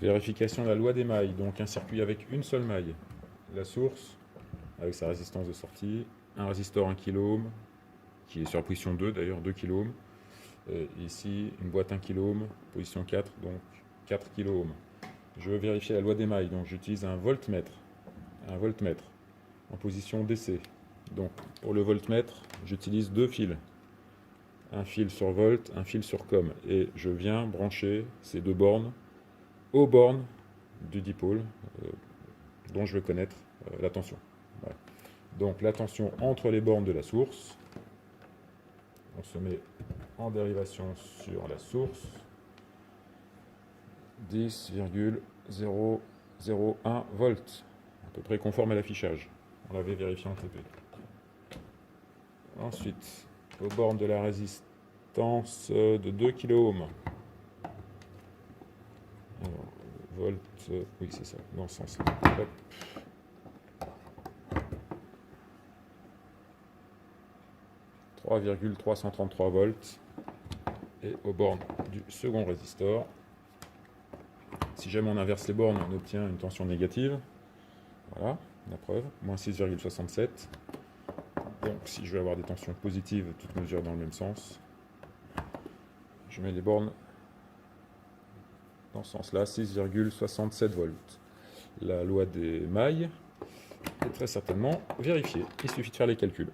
Vérification de la loi des mailles, donc un circuit avec une seule maille. La source, avec sa résistance de sortie, un résistor 1 kΩ, qui est sur la position 2 d'ailleurs, 2 kΩ. Ici, une boîte 1 kΩ, position 4, donc 4 kΩ. Je veux vérifier la loi des mailles, donc j'utilise un voltmètre en position DC. Donc pour le voltmètre, j'utilise deux fils. Un fil sur volt, un fil sur com. Et je viens brancher ces deux bornes aux bornes du dipôle dont je veux connaître la tension. Voilà. Donc la tension entre les bornes de la source, on se met en dérivation sur la source, 10,001 volts, à peu près conforme à l'affichage. On l'avait vérifié en TP. Ensuite, aux bornes de la résistance de 2 kΩ. Alors, volt, oui c'est ça, dans ce sens-là. 3,333 volts. Et aux bornes du second résistor, si jamais on inverse les bornes, on obtient une tension négative. Voilà, la preuve, moins 6,67. Donc si je veux avoir des tensions positives, toutes mesures dans le même sens, je mets les bornes dans ce sens-là, 6,67 volts. La loi des mailles est très certainement vérifiée. Il suffit de faire les calculs.